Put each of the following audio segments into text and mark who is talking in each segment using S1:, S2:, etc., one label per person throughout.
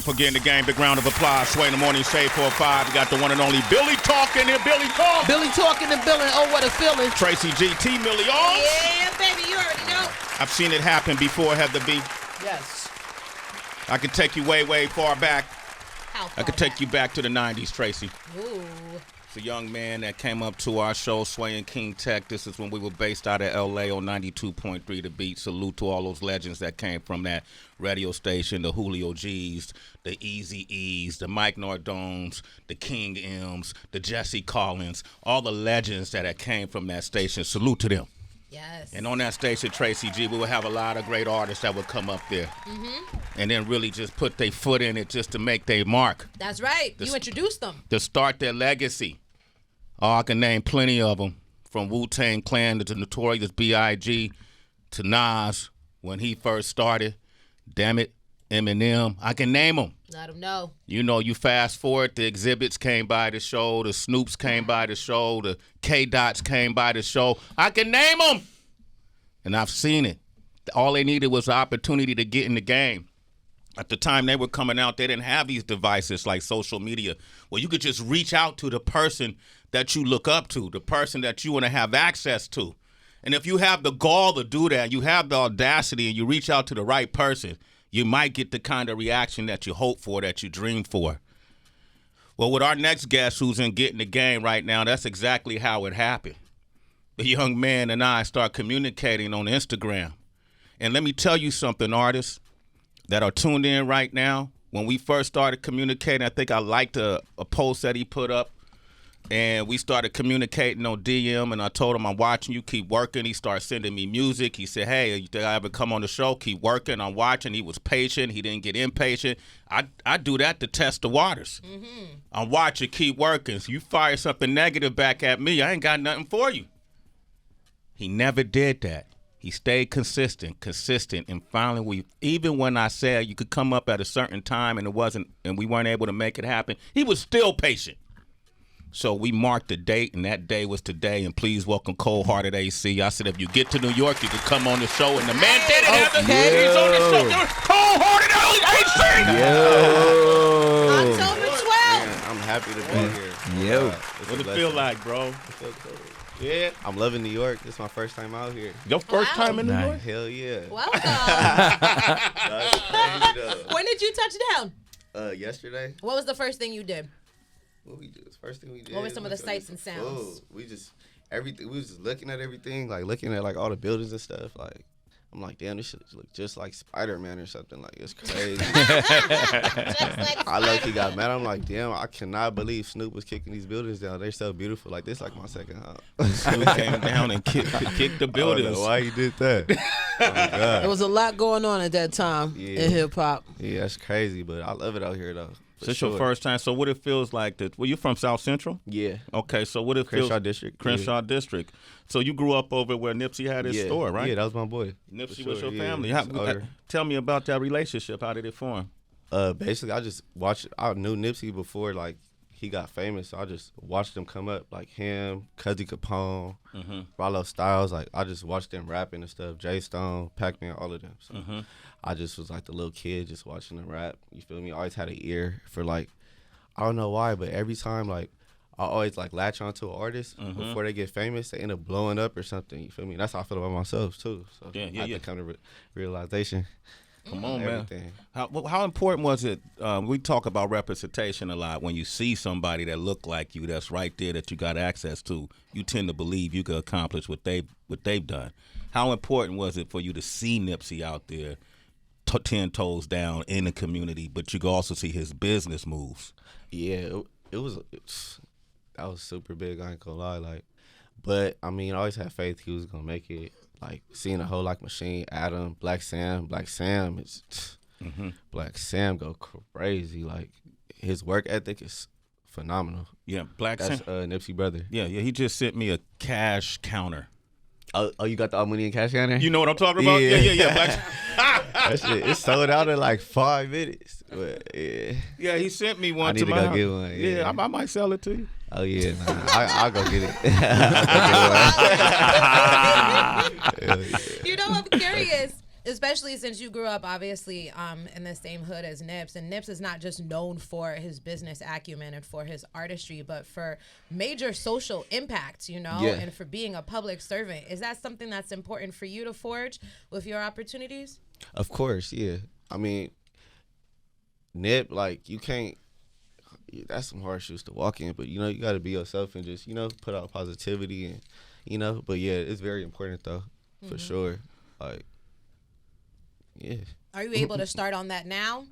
S1: time for getting the game. Big round of applause. Sway in the morning, shade 4-5. We got the one and only Billy Talk in here. Billy Talk.
S2: Billy Talk in the building. Oh, what a feeling.
S1: Tracy GT Millions.
S3: Yeah, baby, you already know.
S1: I've seen it happen before, Heather B.
S2: Yes.
S1: I could take you way, way far back.
S3: How far
S1: I could take you back to the 90s, Tracy.
S3: Ooh.
S1: It's a young man that came up to our show, Sway and King Tech. This is when we were based out of L.A. on 92.3 The Beat. Salute to all those legends that came from that radio station, the Julio G's, the Easy E's, the Mike Nardones, the King M's, the Jesse Collins, all the legends that came from that station. Salute to them.
S3: Yes.
S1: And on that station, Tracy G, we would have a lot of great artists that would come up there.
S3: Mm-hmm.
S1: And then really just put their foot in it just to make their mark.
S3: That's right. You introduced them.
S1: To start their legacy. Oh, I can name plenty of them, from Wu-Tang Clan to Notorious B.I.G. to Nas when he first started. Damn it, Eminem. I can name them.
S3: Let them know.
S1: You know, you fast forward, the Exhibits came by the show, the Snoops came by the show, the K-Dots came by the show. I can name them. And I've seen it. All they needed was an opportunity to get in the game. At the time they were coming out, they didn't have these devices like social media where you could just reach out to the person that you look up to, the person that you want to have access to. And if you have the gall to do that, you have the audacity, and you reach out to the right person, you might get the kind of reaction that you hope for, that you dream for. Well, with our next guest who's in Getting the Game right now, that's exactly how it happened. The young man and I start communicating on Instagram. And let me tell you something, artists that are tuned in right now. When we first started communicating, I think I liked a post that he put up. And we started communicating on DM, and I told him, I'm watching you, keep working. He started sending me music. He said, hey, you think I ever come on the show? Keep working. I'm watching. He was patient. He didn't get impatient. I do that to test the waters. Mm-hmm. I'm watching, keep working. So you fire something negative back at me, I ain't got nothing for you. He never did that. He stayed consistent, and finally, even when I said you could come up at a certain time and we weren't able to make it happen, he was still patient. So we marked the date, and that day was today. And please welcome Coldhearted AC. I said, if you get to New York, you can come on the show. And the man did it. He's on the show. Coldhearted AC.
S3: October 12th.
S4: I'm happy to be here.
S5: Yo.
S1: What it feel like, bro?
S4: It feel cool.
S1: Yeah.
S4: I'm loving New York. This is my first time out here.
S1: Your first time in New
S5: Nice.
S1: York?
S4: Hell yeah.
S3: Welcome.
S4: That's crazy, though.
S3: When did you touch down?
S4: Yesterday.
S3: What was the first thing you did?
S4: What we did? First thing we did.
S3: What were some of the sights and sounds?
S4: Oh, we was just looking at everything, like looking at like all the buildings and stuff. Like, I'm like, damn, this shit look just like Spider-Man or something. Like, it's crazy.
S3: Just like
S4: I low-key got mad. I'm like, damn, I cannot believe Snoop was kicking these buildings down. They're so beautiful. Like, this like my second home.
S1: Snoop came down and kicked the buildings.
S4: I don't know why he did that. Oh my God.
S2: There was a lot going on at that time in hip-hop.
S4: Yeah, that's crazy, but I love it out here, though.
S1: So it's your first time. So what it feels like well, you're from South Central?
S4: Yeah.
S1: Okay, so what it
S4: Crenshaw
S1: feels
S4: District.
S1: Crenshaw District. So you grew up over where Nipsey had his store, right?
S4: Yeah, that was my boy.
S1: Nipsey was your
S4: yeah.
S1: family. Tell me about that relationship. How did it form?
S4: Basically, I knew Nipsey before, like, he got famous, so I just watched him come up, like him, Cuddy Capone, Rollo Stiles. Like, I just watched them rapping and stuff, Jay Stone, Pac-Man, all of them. So I just was like the little kid just watching them rap. You feel me? I always had an ear for, like, I don't know why, but every time, like, I always, like, latch onto an artist before they get famous, they end up blowing up or something. You feel me? That's how I feel about myself, too. So I had to come to realization.
S1: Come on, man.
S4: Everything.
S1: How important was it? We talk about representation a lot. When you see somebody that look like you, that's right there, that you got access to, you tend to believe you could accomplish what they've done. How important was it for you to see Nipsey out there, 10 toes down in the community, but you could also see his business moves?
S4: Yeah, that was super big. I ain't gonna lie, like, but I mean, I always had faith he was gonna make it. Like, seeing a whole like Machine, Adam, Black Sam is Black Sam go crazy. Like, his work ethic is phenomenal.
S1: Yeah, Black Sam.
S4: That's Nipsey brother.
S1: Yeah. He just sent me a cash counter.
S4: Oh, you got the money in cash counter?
S1: You know what I'm talking about? Yeah. Black.
S4: That shit, it sold out in like 5 minutes. But
S1: yeah, he sent me one
S4: I need
S1: to
S4: to
S1: my
S4: go
S1: house.
S4: get one. Yeah,
S1: I might sell it to you.
S4: Oh yeah, I'll go get it.
S3: You know, I'm curious. Especially since you grew up, obviously, in the same hood as Nips. And Nips is not just known for his business acumen and for his artistry, but for major social impact, you know, and for being a public servant. Is that something that's important for you to forge with your opportunities?
S4: Of course, yeah. I mean, Nip, like, you can't, that's some hard shoes to walk in, but, you know, you got to be yourself and just, you know, put out positivity and, you know, but yeah, it's very important though, for sure. Like, yeah.
S3: Are you able to start on that now?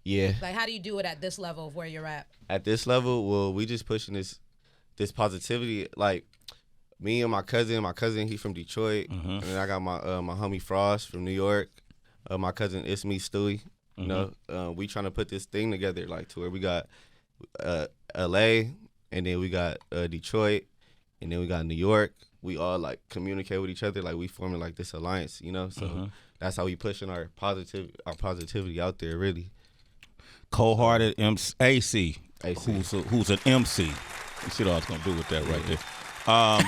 S4: Yeah.
S3: Like, how do you do it at this level of where you're at?
S4: At this level, well, we just pushing this positivity. Like, me and my cousin, he from Detroit, and then I got my homie Frost from New York. My cousin Isme Stewie. You know, we trying to put this thing together, like, to where we got LA, and then we got Detroit, and then we got New York. We all, like, communicate with each other, like, we forming, like, this alliance, you know. So that's how we pushing our positivity out there, really.
S1: Coldhearted AC. Who's an MC. You see what I was gonna do with that right there.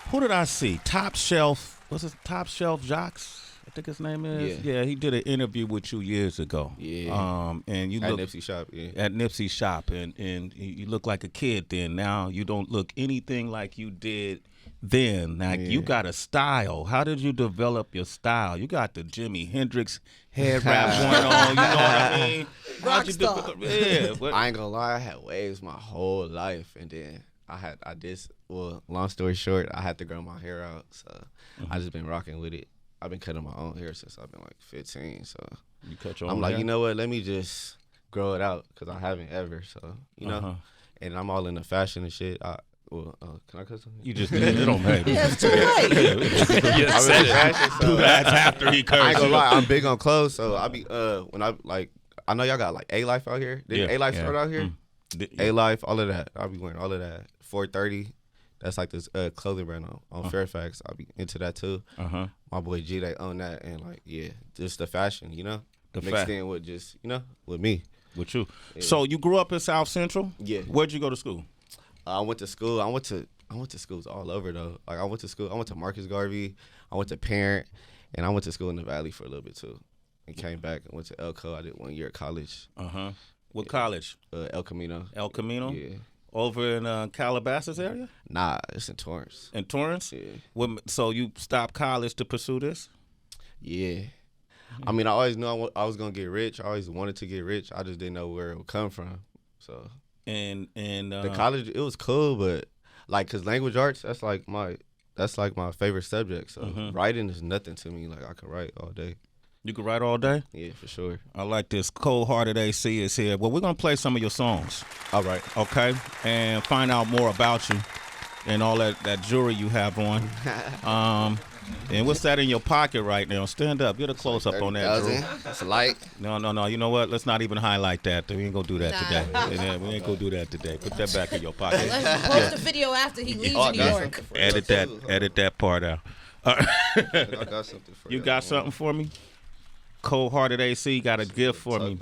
S1: Who did I see? Top Shelf. What's his Top Shelf Jocks? I think his name is. Yeah, he did an interview with you years ago. Yeah. And you
S4: at
S1: look
S4: Nipsey shop. Yeah.
S1: At Nipsey shop, and you look like a kid then. Now you don't look anything like you did then. Like, you got a style. How did you develop your style? You got the Jimi Hendrix head wrap going on. You know what I mean?
S2: Rockstar.
S4: I ain't gonna lie, I had waves my whole life, and then long story short, I had to grow my hair out, so I just been rocking with it. I've been cutting my own hair since I've been like 15, so
S1: you cut your
S4: I'm
S1: own
S4: like,
S1: hair?
S4: you know what? Let me just grow it out, because I haven't ever, so, you know, and I'm all into fashion and shit. Can I cut something?
S1: You just did it on me.
S2: Yeah, it's too late.
S1: You said it. That's after he cursed.
S4: I ain't gonna lie, I'm big on clothes, so I be when I like, I know y'all got like A-Life out here. Did A-Life start out here? A-Life, all of that. I'll be wearing all of that. 430. That's like this clothing brand on Fairfax. I'll be into that too. My boy G, they own that, and like, yeah, just the fashion, you know, mixed in with just, you know, with me.
S1: With you. Yeah. So you grew up in South Central?
S4: Yeah.
S1: Where'd you go to school?
S4: I went to school. I went to schools all over though. Like, I went to Marcus Garvey. I went to Parent, and I went to school in the Valley for a little bit too. And came back and went to Elko. I did 1 year at college.
S1: What college?
S4: El Camino.
S1: El Camino?
S4: Yeah.
S1: Over in Calabasas area?
S4: Nah, it's in Torrance.
S1: In Torrance?
S4: Yeah.
S1: So you stopped college to pursue this?
S4: Yeah. I mean, I always knew I was gonna get rich. I always wanted to get rich. I just didn't know where it would come from. So.
S1: And
S4: the college, it was cool, but like, 'cause language arts, that's like my favorite subject. So writing is nothing to me. Like, I can write all day.
S1: You can write all day?
S4: Yeah, for sure.
S1: I like this. Coldhearted AC is here. Well, we're going to play some of your songs.
S4: All right.
S1: Okay? And find out more about you and all that jewelry you have on. And what's that in your pocket right now? Stand up. Get a close-up on that, Drew.
S4: That's a light.
S1: No. You know what? Let's not even highlight that. We ain't going to do that today. Yeah, we ain't going to do that today. Put that back in your pocket.
S3: Let's post a video after he leaves New York.
S1: Edit that part out.
S4: I got something for you.
S1: You got something for me? Coldhearted AC got a gift for me.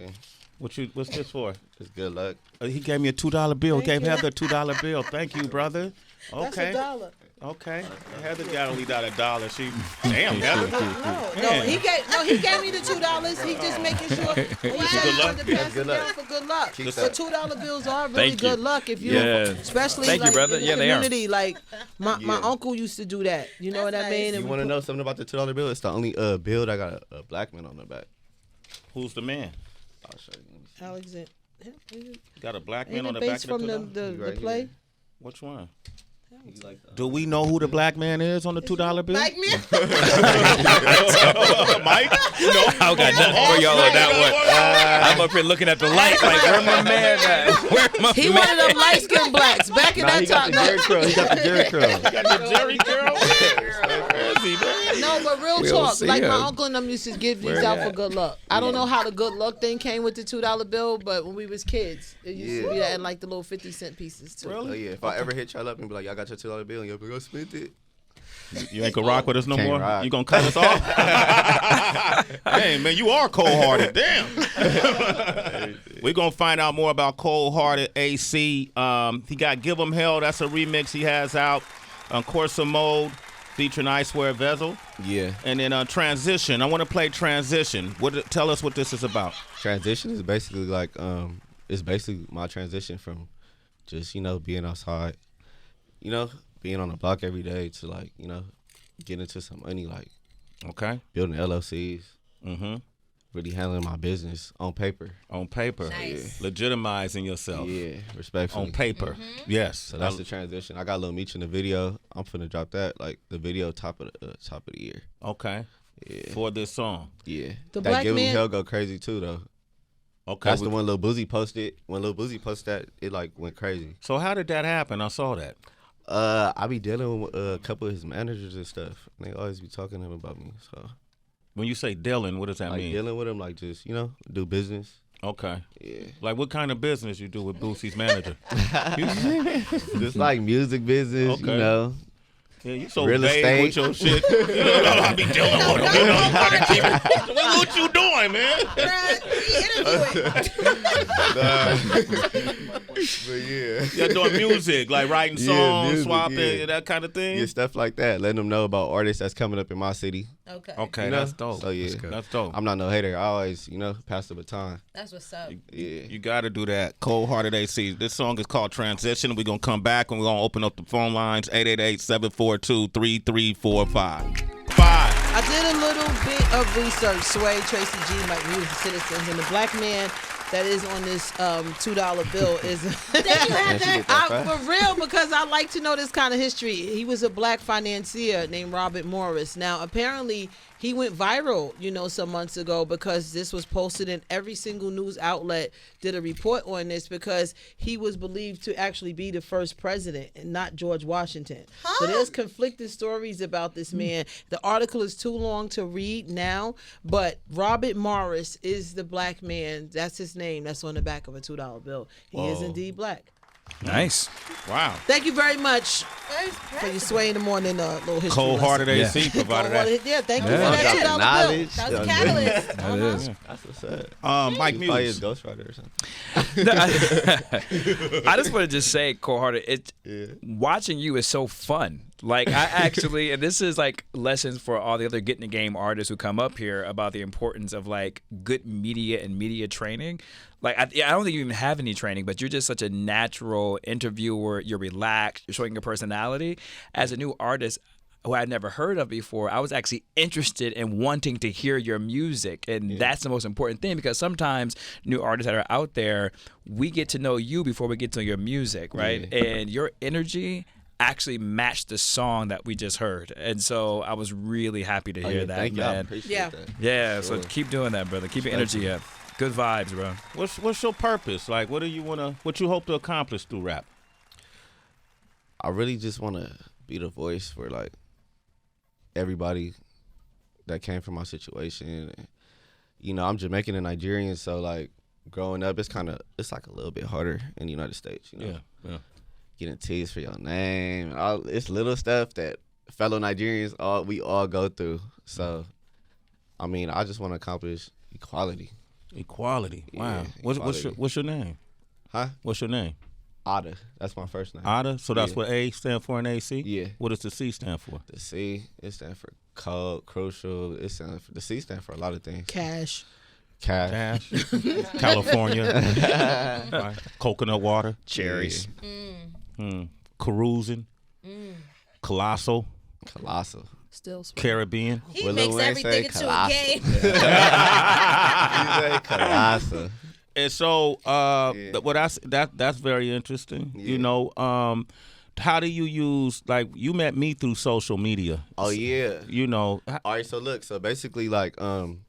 S1: What's this for?
S4: It's good luck.
S1: He gave me a $2 bill. Gave Heather a $2 bill. Thank you, brother. Okay.
S2: That's $1.
S1: Okay. Heather got only got $1. She damn Heather.
S2: No, he gave me the $2. He just making sure
S1: Good luck.
S2: to pass it down for good luck.
S4: Keep
S2: The
S4: that.
S2: $2 bills are really good luck if you, especially
S5: Thank you,
S2: like
S5: brother.
S2: in the
S5: Yeah, they are.
S2: community. Like my uncle used to do that. You know what I mean?
S4: You want to know something about the $2 bill? It's the only bill that got a black man on the back.
S1: Who's the man?
S4: I'll show you.
S2: Alexander.
S1: Got a black man
S2: Ain't
S1: on
S2: it
S1: the back
S2: based
S1: of
S2: from
S1: the
S2: the
S1: $2?
S4: Right
S2: play?
S4: here.
S1: Which one?
S4: He like that.
S1: Do we know who the black man is on the $2 bill?
S3: Like me?
S1: Mike? No.
S5: I got nothing for y'all on that one. I'm up here looking at the light like, where my man at? Where my
S2: He
S5: man?
S2: one of them light skinned blacks. Back in
S4: Nah,
S2: that
S4: he got
S2: time.
S4: the Jerry curl. He got the Jerry curl.
S1: Got the Jerry girl? Crazy, man.
S2: No, but real
S5: We'll
S2: talk.
S5: see
S2: Like
S5: him.
S2: my uncle and them used to give these
S5: Where
S2: out
S5: he
S2: for
S5: at?
S2: good luck. I don't know how the good luck thing came with the $2 bill, but when we was kids, it used to be that in like the little 50-cent pieces too.
S4: Oh yeah, if I ever hit y'all up and be like, y'all got your $2 bill, and y'all be like, I spent it.
S1: You ain't gonna rock with us no
S4: Can't
S1: more?
S4: rock.
S1: You gonna cut us off? Hey, man, you are cold-hearted. Damn. We're gonna find out more about Coldhearted AC. He got Give 'Em Hell. That's a remix he has out on Corsa Mode. featuring I Swear Vezel.
S4: Yeah.
S1: And then Transition. I want to play Transition. Tell us what this is about.
S4: Transition is basically like it's basically my transition from just, being outside, being on the block every day to like, getting into some money, like building LLCs. Mm-hmm. Really handling my business on paper.
S1: On paper.
S3: Nice.
S1: Yeah. Legitimizing yourself.
S4: Yeah, respectfully.
S1: On paper. Yes.
S4: So that's the transition. I got Lil Meech in the video. I'm finna drop that, like the video top of the year.
S1: Okay.
S4: Yeah.
S1: For this song.
S4: Yeah.
S2: The
S4: that
S2: black
S4: Give
S2: man.
S4: Him Hell go crazy too though.
S1: Okay.
S4: That's the one Lil Boozy posted. When Lil Boozy posted that, it like went crazy.
S1: So how did that happen? I saw that.
S4: I be dealing with a couple of his managers and stuff. And they always be talking to him about me. So
S1: When you say dealing, what does that
S4: like
S1: mean?
S4: dealing with him, like just do business.
S1: Okay.
S4: Yeah.
S1: Like what kind of business you do with Boosie's manager?
S4: Just like music business,
S1: Okay. Yeah, you so
S4: Real
S1: vague
S4: estate.
S1: with your shit. I be dealing with him. What you doing, man?
S4: But yeah.
S1: You're doing music, like writing songs,
S4: music,
S1: swapping, that kind of thing?
S4: Yeah, stuff like that. Letting them know about artists that's coming up in my city.
S3: Okay.
S1: Okay, that's dope.
S4: So yeah,
S1: That's dope.
S4: I'm not no hater. I always, pass the baton.
S3: That's what's up.
S4: Yeah.
S1: You got to do that. Coldhearted AC. This song is called Transition. We're going to come back and we're going to open up the phone lines, 888-742-3345.
S2: I did a little bit of research. Sway, Tracy G, Mike Music Citizens, and the black man that is on this $2 bill is for real, because I like to know this kind of history. He was a black financier named Robert Morris. Now, apparently, he went viral, some months ago because this was posted in every single news outlet did a report on this because he was believed to actually be the first president and not George Washington. So there's conflicting stories about this man. The article is too long to read now, but Robert Morris is the black man. That's his name. That's on the back of a $2 bill. He is indeed black.
S5: Nice.
S1: Wow.
S2: Thank you very much for your Sway in the morning little history.
S1: Coldhearted
S2: lesson.
S1: AC provided that.
S2: Yeah, thank you
S5: Yeah.
S2: for that $2 bill.
S4: Knowledge.
S3: That was a catalyst.
S5: That is.
S4: That's what's up.
S1: Mike
S4: Probably his
S1: Muse.
S4: ghostwriter or something.
S5: I just want to just say, Coldhearted, watching you is so fun. Like, I actually, and this is like lessons for all the other Get in the Game artists who come up here about the importance of like good media and media training. Like, I don't think you even have any training, but you're just such a natural interviewer. You're relaxed. You're showing your personality. As a new artist who I'd never heard of before, I was actually interested in wanting to hear your music. And that's the most important thing, because sometimes new artists that are out there, we get to know you before we get to know your music, right?
S4: Yeah.
S5: And your energy actually matched the song that we just heard. And so I was really happy to hear that,
S4: Thank you. I
S5: man.
S4: appreciate
S2: Yeah.
S4: that.
S5: Yeah, so
S4: Sure.
S5: keep doing that, brother. Keep your energy up. Good vibes, bro.
S1: What's your purpose? Like, what you hope to accomplish through rap?
S4: I really just want to be the voice for like everybody that came from my situation. And, I'm Jamaican and Nigerian, so like growing up, it's like a little bit harder in the United States.
S1: Yeah.
S4: Getting teased for your name, it's little stuff that fellow Nigerians we all go through. So, I mean, I just want to accomplish equality.
S1: Equality. Wow.
S4: Yeah,
S1: What's your name?
S4: Huh?
S1: What's your name?
S4: Ada. That's my first name.
S1: Ada. So that's
S4: Yeah.
S1: what A stand for in AC.
S4: Yeah.
S1: What does the C stand for?
S4: The C, it stands for cold, crucial. The C stands for a lot of things.
S2: Cash.
S4: Cash.
S1: California. Right. Coconut water.
S5: Cherries.
S1: Carousing. Colossal.
S4: Colossal.
S2: Still Sway.
S1: Caribbean.
S3: He
S4: Well,
S3: makes
S4: Lil Wayne
S3: everything
S4: say
S3: into a game.
S4: You say colossal.
S1: And so, that's very interesting.
S4: Yeah.
S1: How do you use, like, you met me through social media?
S4: Oh yeah.
S1: All
S4: All right. So look. So basically, like, in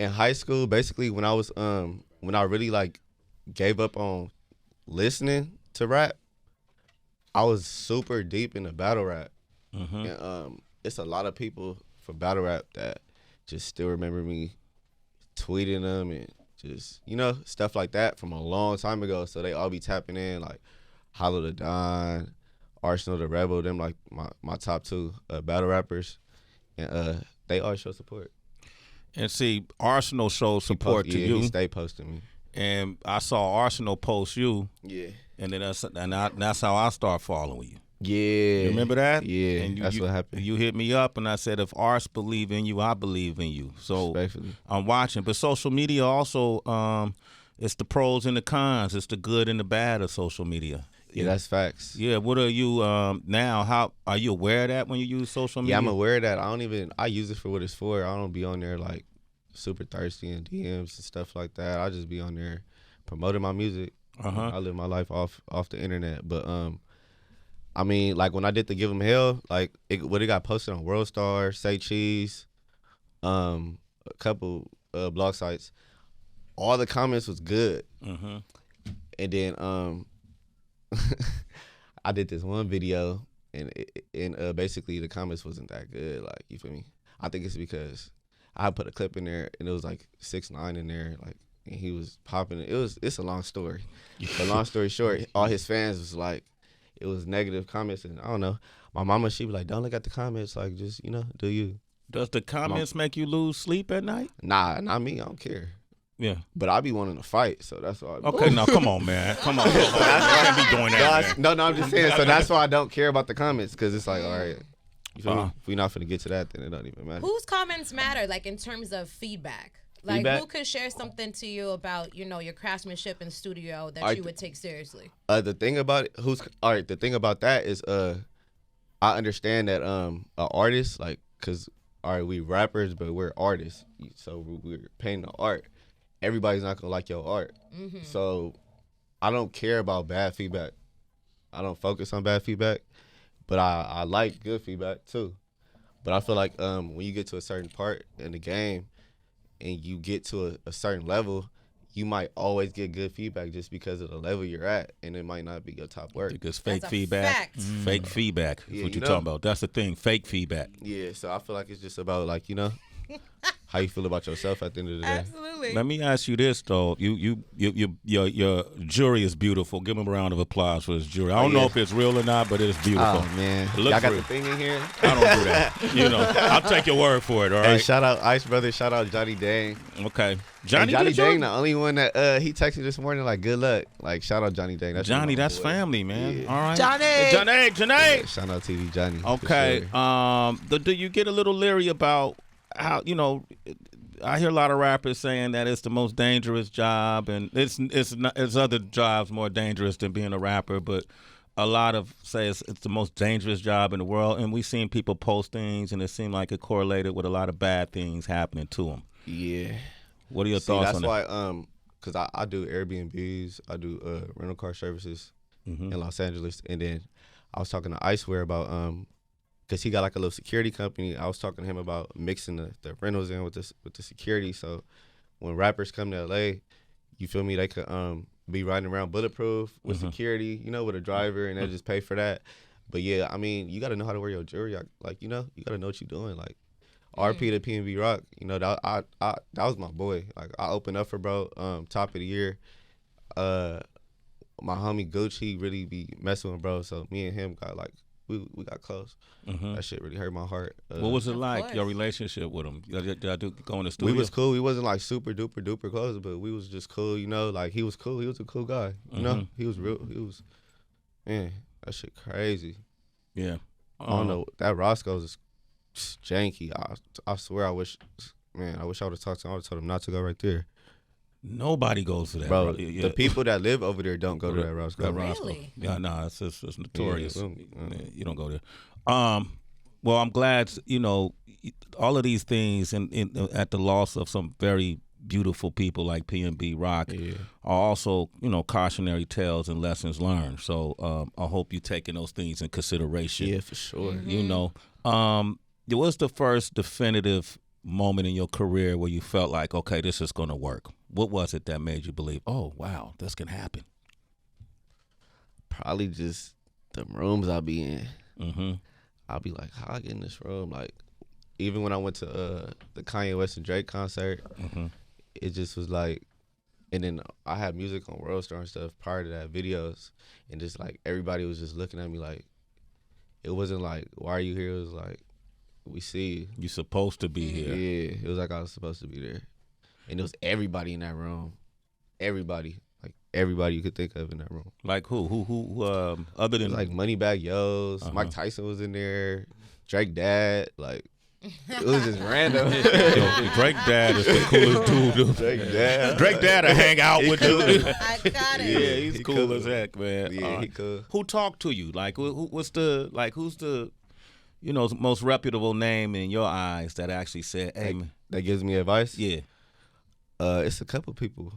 S4: high school, basically when I was when I really like gave up on listening to rap, I was super deep into battle rap. And it's a lot of people for battle rap that just still remember me tweeting them and just, stuff like that from a long time ago. So they all be tapping in, like Hollow the Don, Arsenal the Rebel, them like my top two battle rappers. And they always show support.
S1: And see, Arsenal shows support to you.
S4: He stay posting me.
S1: And I saw Arsenal post you,
S4: Yeah.
S1: and then that's how I start following you.
S4: Yeah.
S1: You remember that?
S4: Yeah,
S1: and
S4: that's what happened.
S1: You hit me up, and I said, if artists believe in you, I believe in you. So I'm watching. But social media also, it's the pros and the cons. It's the good and the bad of social media.
S4: Yeah, that's facts.
S1: Yeah, what are you now? How are you aware of that when you use social media?
S4: Yeah, I'm aware of that. I use it for what it's for. I don't be on there like super thirsty in DMs and stuff like that. I just be on there promoting my music. I live my life off the internet. But I mean, like when I did the Give 'Em Hell, like it got posted on World Star, Say Cheese, a couple blog sites. All the comments was good. And then I did this one video, and basically the comments wasn't that good. Like, you feel me? I think it's because I put a clip in there, and it was like 6ix9ine in there, like, and he was popping it. It's a long story. But long story short, all his fans was like, it was negative comments, and I don't know. My mama, she was like, don't look at the comments, like, just, do you.
S1: Does the comments make you lose sleep at night?
S4: Nah, not me. I don't care.
S1: Yeah,
S4: but I be wanting to fight, so that's why.
S1: Okay, now come on, man, come on. I can't be doing that.
S4: No, I'm just saying. So that's why I don't care about the comments, because it's like, all right, you feel me? If we're not finna get to that, then it don't even matter.
S3: Whose comments matter, like in terms of feedback? Like who could share something to you about your craftsmanship in studio that you would take seriously?
S4: The thing about it, the thing about that is, I understand that an artist, like, cause we rappers, but we're artists, so we're painting the art. Everybody's not gonna like your art. So I don't care about bad feedback. I don't focus on bad feedback, but I like good feedback too. But I feel like when you get to a certain part in the game and you get to a certain level, you might always get good feedback just because of the level you're at, and it might not be your top work.
S1: Because fake feedback, fake feedback is what you're talking about. That's the thing, fake feedback.
S4: Yeah, so I feel like it's just about, like, how you feel about yourself at the end of the day.
S3: Absolutely.
S1: Let me ask you this though. Your jury is beautiful. Give him a round of applause for his jury. I don't know if it's real or not, but it's beautiful.
S4: Oh man,
S1: y'all
S4: got the thing in here.
S1: I don't do that. I'll take your word for it. All right.
S4: Hey, shout out Ice Brother. Shout out Johnny Dang.
S1: Okay.
S4: Johnny Dang, the only one that he texted this morning, like, good luck. Like, shout out Johnny Dang.
S1: That's family, man.
S4: Yeah.
S1: All right.
S2: Johnny.
S4: Yeah, shout out TV Johnny.
S1: Okay. Sure. Do you get a little leery about how, I hear a lot of rappers saying that it's the most dangerous job, and it's other jobs more dangerous than being a rapper, but a lot of say it's the most dangerous job in the world, and we've seen people post things, and it seemed like it correlated with a lot of bad things happening to them.
S4: Yeah.
S1: What are your thoughts on that?
S4: That's why, because I do Airbnbs, I do rental car services in Los Angeles, and then I was talking to Iceware about because he got like a little security company. I was talking to him about mixing the rentals in with the security. So when rappers come to LA, you feel me, they could be riding around bulletproof with security, with a driver, and they just pay for that. But yeah, I mean, you got to know how to wear your jewelry. Like, you got to know what you're doing. Like, RP to PNB Rock, that was my boy. Like, I opened up for bro, top of the year. My homie Gooch, he really be messing with bro. So me and him got like, we got close. That shit really hurt my heart.
S1: What was it like, your relationship with him? Did I go in the studio?
S4: We was cool. We wasn't like super duper duper close, but we was just cool, Like, he was cool. He was a cool guy, He was real. Man, that shit crazy.
S1: Yeah.
S4: I don't know. That Roscoe's is janky. I swear I wish I would have talked to him. I would have told him not to go right there.
S1: Nobody goes to that.
S4: Bro, the people that live over there don't go to that Roscoe.
S3: Really?
S1: Yeah, no, it's notorious.
S4: Yeah,
S1: you don't go there. Well, I'm glad, all of these things at the loss of some very beautiful people like PNB Rock are also, cautionary tales and lessons learned. So I hope you're taking those things in consideration.
S4: Yeah, for sure.
S1: It was the first definitive moment in your career where you felt like, okay, this is going to work? What was it that made you believe, oh, wow, this can happen?
S4: Probably just the rooms I'll be in. I'll be like, how I get in this room? Like, even when I went to the Kanye West and Drake concert, it just was like, and then I had music on World Star and stuff prior to that, videos, and just like everybody was just looking at me like, it wasn't like, why are you here? It was like, we see you.
S1: You're supposed to be here.
S4: Yeah, it was like I was supposed to be there. And it was everybody in that room. Everybody. Like, everybody you could think of in that room.
S1: Like who? Other than
S4: like Moneybagg Yo's, Mike Tyson was in there, Drake Dad, like. It was just random.
S1: Yo, Drake Dad is the coolest dude. Drake Dad will hang out with you.
S3: I got it.
S1: Yeah, he's cool as heck, man.
S4: Yeah, he cool.
S1: Who talked to you? Like, who's the most reputable name in your eyes that actually said, "Hey, man."
S4: That gives me advice?
S1: Yeah.
S4: It's a couple people.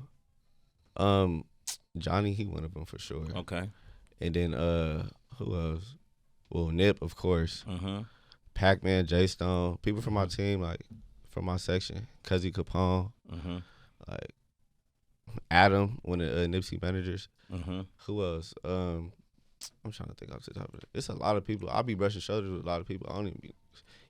S4: Johnny, he one of them for sure.
S1: Okay.
S4: And then who else? Well, Nip, of course. Pac-Man, J Stone, people from my team, like from my section, Cuzzy Capone, like Adam, one of the Nipsey managers. Who else? I'm trying to think off the top of it. It's a lot of people. I'll be brushing shoulders with a lot of people. I don't even be.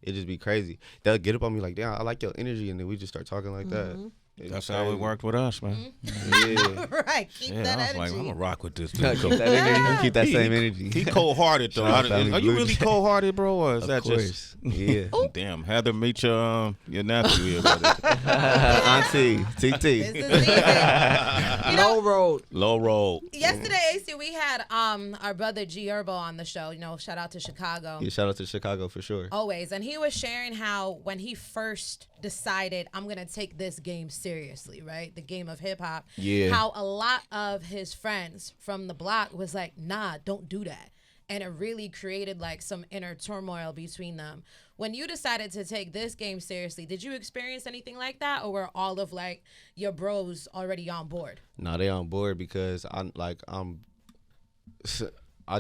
S4: It just be crazy. They'll get up on me like, damn, I like your energy, and then we just start talking like that.
S1: That's how it worked with us, man.
S4: Yeah.
S3: Right. Keep that
S1: I was
S3: energy.
S1: like, I'm gonna rock with this dude.
S4: Keep that energy. Keep that same energy.
S1: He cold-hearted though. Are you really cold-hearted, bro, or is that just?
S4: Yeah.
S1: Damn, Heather, meet your nephew here, buddy.
S4: Auntie, TT.
S3: This is easy.
S2: Low road.
S3: Yesterday, AC, we had our brother G Herbo on the show. Shout out to Chicago.
S4: Yeah, shout out to Chicago for sure.
S3: Always. And he was sharing how when he first decided, I'm going to take this game seriously, right? The game of hip hop.
S4: Yeah.
S3: How a lot of his friends from the block was like, nah, don't do that. And it really created like some inner turmoil between them. When you decided to take this game seriously, did you experience anything like that? Or were all of like your bros already on board?
S4: No, they on board because I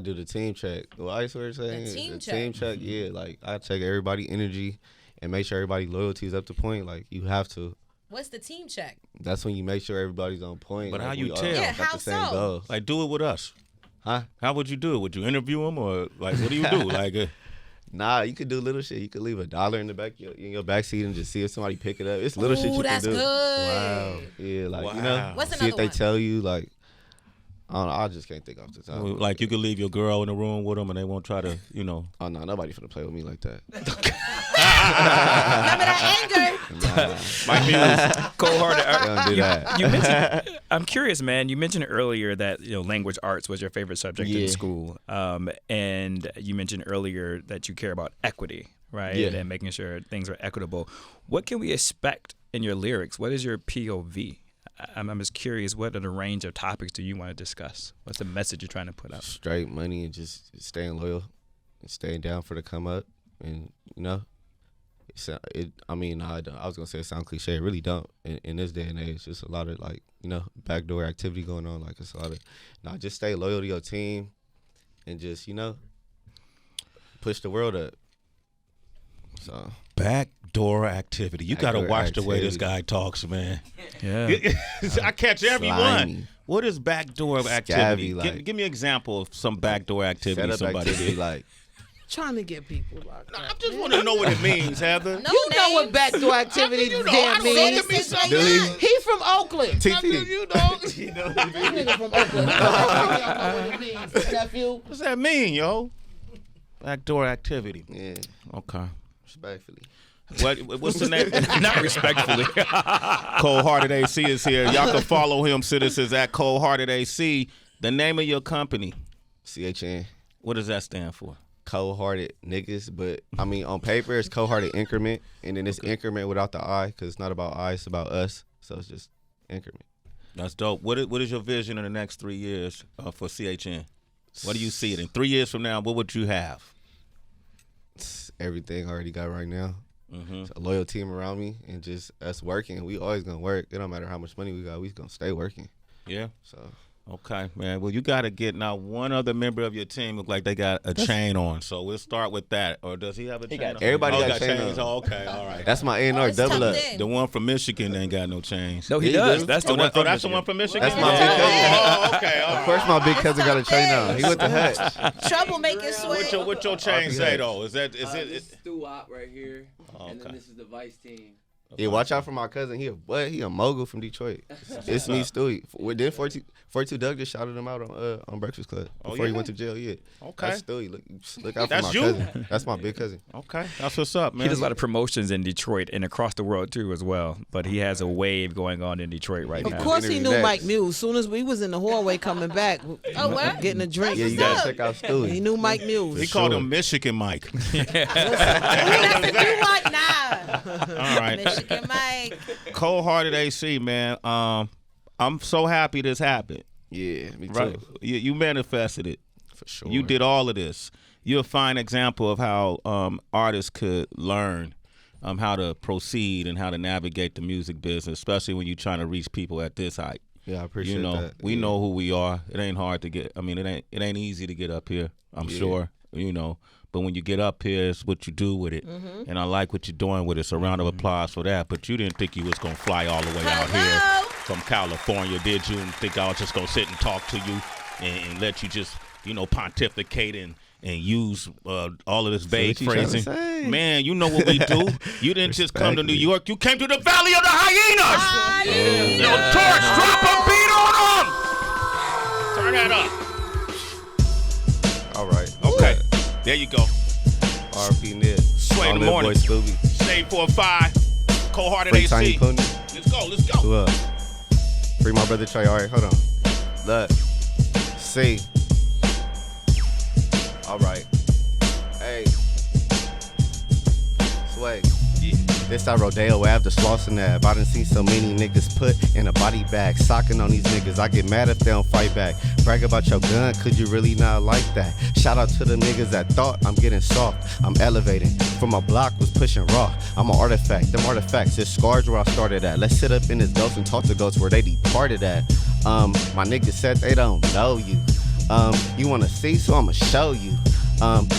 S4: do the team check. Well, I swear to say
S3: The team
S4: team check, yeah. Like I check everybody energy and make sure everybody loyalty is up to point. Like you have to.
S3: What's the team check?
S4: That's when you make sure everybody's on point.
S1: But
S4: like,
S1: how you
S4: we all
S1: tell?
S3: Yeah,
S4: got
S3: how
S4: the same
S3: so?
S4: goals.
S1: Like, do it with us.
S4: Huh?
S1: How would you do it? Would you interview him or like what do you do? Like,
S4: Nah, you could do little shit. You could leave $1 in the back in your back seat and just see if somebody pick it up. It's little shit you
S3: that's
S4: can do.
S3: good.
S1: wow.
S4: Yeah, like you
S1: Wow.
S4: know,
S3: What's
S4: see if
S3: another
S4: they
S3: one?
S4: tell you like. I don't know. I just can't think off the top.
S1: Like you could leave your girl in the room with them and they won't try to,
S4: Oh no, nobody finna play with me like that.
S3: Remember that anger?
S1: My muse.
S5: Cold-hearted.
S4: Don't do that.
S5: You mentioned, I'm curious, man. You mentioned earlier that language arts was your favorite subject in
S4: Yeah.
S5: school, and you mentioned earlier that you care about equity, right?
S4: Yeah.
S5: And making sure things are equitable. What can we expect in your lyrics? What is your POV? I'm just curious. What are the range of topics do you want to discuss? What's the message you're trying to put out?
S4: Straight money and just staying loyal and staying down for the come up. And, I was going to say it sounds cliche. It really don't. In this day and age, it's just a lot of, like, backdoor activity going on. Like, it's a lot of, just stay loyal to your team and just, push the world up. So.
S1: Backdoor activity. You got to watch the way this guy talks, man.
S5: Yeah.
S1: I catch every
S4: Slimy.
S1: one. What is backdoor activity? Give me an example of some backdoor activity
S4: Set up
S1: somebody
S4: activity,
S1: did.
S4: like,
S2: Trying to get people locked up.
S1: I just want to know what it means, Heather.
S3: No
S2: You know what
S3: names.
S2: backdoor activity damn means. He from Oakland.
S4: TT.
S1: You know.
S2: This nigga from Oakland. I don't know what it means, nephew.
S1: What's that mean, yo? Backdoor activity.
S4: Yeah,
S1: Okay.
S4: respectfully.
S1: What's the name?
S5: Not respectfully.
S1: Coldhearted AC is here. Y'all can follow him, citizens, at Coldhearted AC. The name of your company.
S4: CHN.
S1: What does that stand for?
S4: Cold-hearted niggas, but I mean on paper it's cold-hearted increment, and then it's increment without the I, because it's not about I, it's about us. So it's just increment.
S1: That's dope. What is your vision in the next 3 years for CHN? What do you see it in 3 years from now? What would you have?
S4: It's everything I already got right now.
S1: Mm-hmm.
S4: It's a loyal team around me, and just us working. We always gonna work. It don't matter how much money we got. We gonna stay working.
S1: Yeah.
S4: So
S1: Okay, man. Well, you got to get now one other member of your team look like they got a chain on. So we'll start with that. Or does he have a chain on?
S4: everybody got chain
S1: chains.
S4: on.
S1: Oh, okay, all right.
S4: that's my A&R
S3: it's
S4: double up.
S3: tucked in.
S1: The one from Michigan ain't got no chains.
S5: No, he
S4: Yeah, he
S5: does.
S4: does.
S5: That's the one.
S1: Oh, that's the one from Michigan?
S4: That's my big cousin.
S1: Oh, okay, all
S4: Of
S1: right.
S4: course, my big cousin got a chain on. He with the hutch.
S3: Troublemaker Sway.
S1: What your chain say though? Is it?
S6: This is Stu Op right here, and
S1: okay.
S6: then this is the Vice team.
S4: Yeah, watch out for my cousin. He a mogul from Detroit. It's me, Stewie. Then 42 Doug just shouted him out on Breakfast Club before he went to jail. Yeah.
S1: Okay.
S4: That's Stewie. Look out for
S1: That's
S4: my
S1: you?
S4: cousin. That's my big cousin.
S1: Okay, that's what's up, man.
S5: He does a lot of promotions in Detroit and across the world too as well. But he has a wave going on in Detroit right now.
S2: Of course he knew Mike Muse. As soon as we was in the hallway coming back, getting a drink.
S4: Yeah, you gotta check out Stewie.
S2: He knew Mike Muse.
S1: He called him Michigan Mike.
S3: That's the new one now.
S1: All right.
S3: Michigan Mike.
S1: Coldhearted AC, man. I'm so happy this happened.
S4: Yeah, me too.
S1: Right? You manifested it.
S4: For sure.
S1: You did all of this. You're a fine example of how artists could learn how to proceed and how to navigate the music business, especially when you're trying to reach people at this height.
S4: Yeah, I appreciate that.
S1: We know who we are. It ain't hard to get. I mean, it ain't easy to get up here. I'm sure. But when you get up here, it's what you do with it. Mm-hmm. And I like what you're doing with it. So a round of applause for that. But you didn't think you was gonna fly all the way out here from California, did you? And think I was just gonna sit and talk to you and let you just pontificate and use all of this vague phrasing. Man, you know what we do. You didn't just come to New York. You came to the Valley of the Hyenas. Torch, drop a beat on them. Turn that up.
S4: All right.
S1: Okay. There you go.
S4: R.P. Nip.
S1: Sway in the morning.
S4: Boy Scooby.
S1: Save 4-5. Coldhearted
S4: Free
S1: AC.
S4: Tiny Pony.
S1: Let's go.
S4: Look. Free my brother Trey. All right, hold on. Look. See. All right. Hey. Sway. Yeah. This that Rodeo Ave, the Slauson Ave. I done seen so many niggas put in a body bag, socking on these niggas. I get mad if they don't fight back. Brag about your gun, could you really not like that? Shout out to the niggas that thought I'm getting soft. I'm elevating. From a block was pushing raw. I'm an artifact. Them artifacts, it's scars where I started at. Let's sit up in this ghost and talk to ghosts where they departed at. My niggas said they don't know you. You wanna see, so I'ma show you.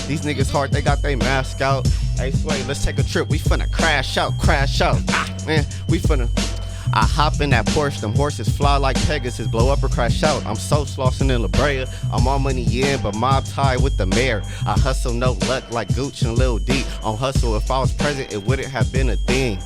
S4: These niggas hard, they got they mask out. Hey, Sway, let's take a trip. We finna crash out. Man, we finna. I hop in that Porsche, them horses fly like Pegasus, blow up or crash out. I'm so slossin' in La Brea. I'm all money in, but mob tie with the mayor. I hustle no luck like Gooch and Lil D. On hustle, if I was present, it wouldn't have been a thing.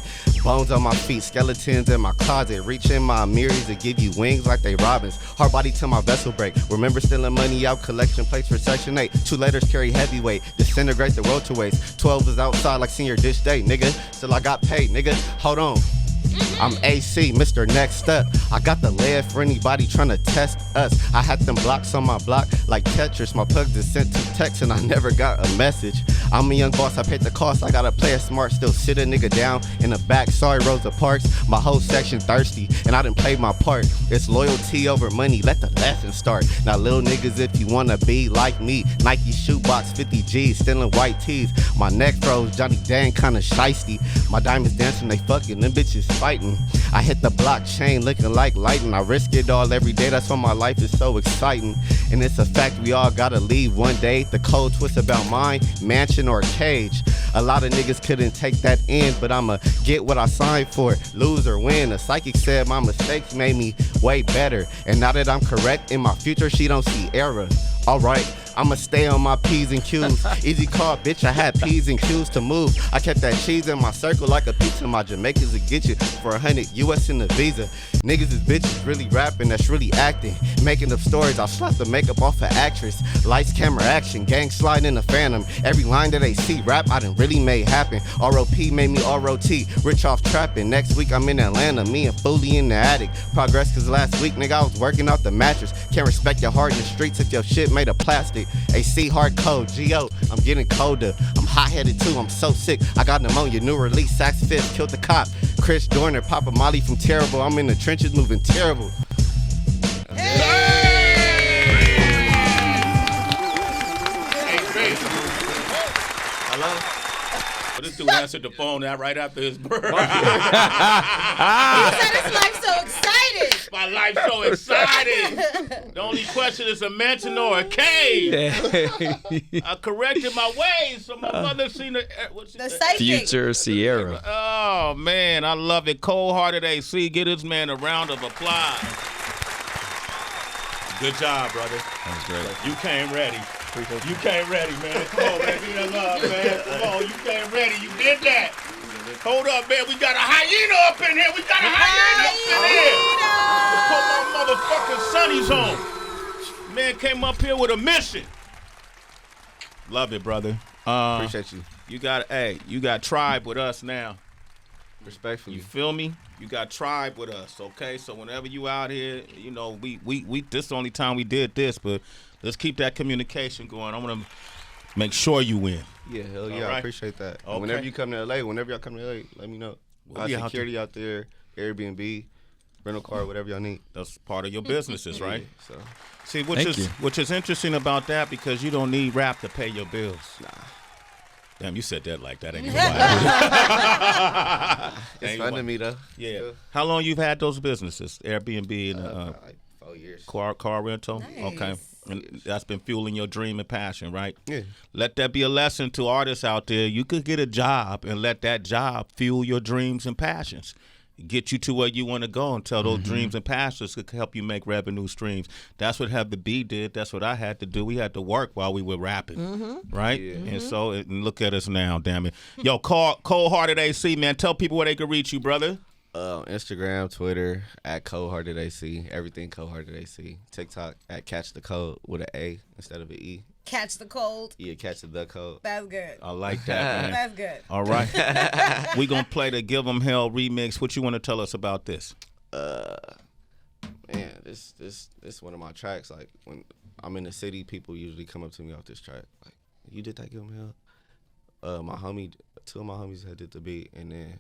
S4: Bones on my feet, skeletons in my closet. Reach in my mirrors to give you wings like they robins. Hard body till my vessel break. Remember stealing money out, collection plates for Section 8. 2 letters carry heavyweight, disintegrate the world to waste. 12 is outside like senior dish day, nigga. Still I got paid, nigga. Hold on. I'm AC, Mr. Next Up. I got the lead for anybody trying to test us. I had them blocks on my block like Tetris. My plug just sent 2 texts and I never got a message. I'm a young boss, I paid the cost. I gotta play it smart, still sit a nigga down in the back. Sorry, Rosa Parks. My whole section thirsty and I done played my part. It's loyalty over money, let the lesson start. Now little niggas, if you wanna be like me, Nike shoebox 50 G's, stealing white tees. My neck froze, Johnny Dang kinda shiesty. My diamonds dancing, they fucking, them bitches fighting. I hit the blockchain looking like lightning. I risk it all every day, that's why my life is so exciting. And it's a fact we all gotta leave one day. The cold twist about mine, mansion or cage. A lot of niggas couldn't take that in, but I'ma get what I signed for, lose or win. A psychic said my mistakes made me way better. And now that I'm correct, in my future she don't see error. Alright, I'ma stay on my P's and Q's. Easy call, bitch, I had P's and Q's to move. I kept that cheese in my circle like a pizza. My Jamaicans will get you for 100 US in the visa. Niggas is bitches really rapping, that's really acting. Making up stories, I'll slap the makeup off an actress. Lights, camera, action, gang sliding in the phantom. Every line that they see, rap I done really made happen. ROP made me ROT, rich off trapping. Next week I'm in Atlanta, me and Foolie in the attic. Progress cause last week, nigga, I was working out the mattress. Can't respect your heart in the streets if your shit made of plastic. AC hard code, G.O. I'm getting colder. I'm hot-headed too, I'm so sick. I got pneumonia, new release, Sax Fist, killed the cop. Chris Dorner, Papa Molly from Terrible. I'm in the trenches moving terrible. Hello?
S1: This dude answered the phone right after his birth.
S3: You said his life so excited.
S1: My life's so exciting. The only question is a mansion or a cave. I corrected my ways, so my mother seen the
S3: psychic.
S5: Future Sierra.
S1: Oh, man, I love it. Coldhearted AC. Give this man a round of applause. Good job, brother.
S5: That was great.
S1: You came ready. You came ready, man. Come on, man. Give me that love, man. Come on, you came ready. You did that. Hold up, man. We got a hyena up in here. We got a hyena up in here. Put my motherfucking sunnies on. Man came up here with a mission. Love it, brother.
S4: Appreciate you.
S1: You got tribe with us now.
S4: Respectfully.
S1: You feel me? You got tribe with us, okay? So whenever you out here, you know, we this is the only time we did this, but let's keep that communication going. I want to make sure you win.
S4: Yeah, hell yeah,
S1: right.
S4: I appreciate that.
S1: Okay.
S4: Whenever you come to LA, whenever y'all come to LA, let me know.
S1: We'll be
S4: security out there, Airbnb, rental car, whatever y'all need.
S1: That's part of your businesses, right?
S4: Yeah, so
S1: See, which is interesting about that, because you don't need rap to pay your bills.
S4: Nah.
S1: Damn, you said that like that. Ain't you wild?
S4: It's fun to me though.
S1: Yeah. How long you've had those businesses, Airbnb and
S4: like 4 years.
S1: car rental?
S3: Nice.
S1: Okay. And that's been fueling your dream and passion, right?
S4: Yeah.
S1: Let that be a lesson to artists out there. You could get a job and let that job fuel your dreams and passions. Get you to where you want to go until those dreams and passions could help you make revenue streams. That's what Have the B did. That's what I had to do. We had to work while we were rapping, right?
S4: Yeah.
S1: And so, and look at us now, damn it. Yo, Coldhearted AC, man. Tell people where they can reach you, brother.
S4: Instagram, Twitter, at Coldhearted AC. Everything Coldhearted AC. TikTok, at Catch the Code with an A instead of an E.
S3: Catch the cold.
S4: Yeah, Catch the Code.
S3: That's good.
S1: I like that, man.
S3: That's good.
S1: All right. We going to play the Give 'Em Hell remix. What you want to tell us about this?
S4: Man, this one of my tracks. Like, when I'm in the city, people usually come up to me off this track. Like, you did that Give 'Em Hell? My homie, two of my homies had did the beat, and then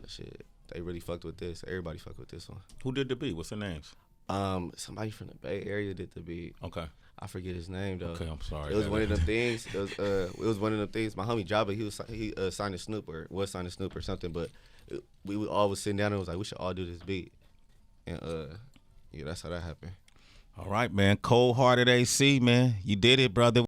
S4: shit, they really fucked with this. Everybody fucked with this one.
S1: Who did the beat? What's their names?
S4: Somebody from the Bay Area did the beat.
S1: Okay.
S4: I forget his name though.
S1: Okay, I'm sorry.
S4: It was one of them things. It was one of them things. My homie Jabba, he signed to Snoop or was signed to Snoop or something. But we all was sitting down and was like, we should all do this beat. And yeah, that's how that happened.
S1: All right, man. Coldhearted AC, man. You did it, brother.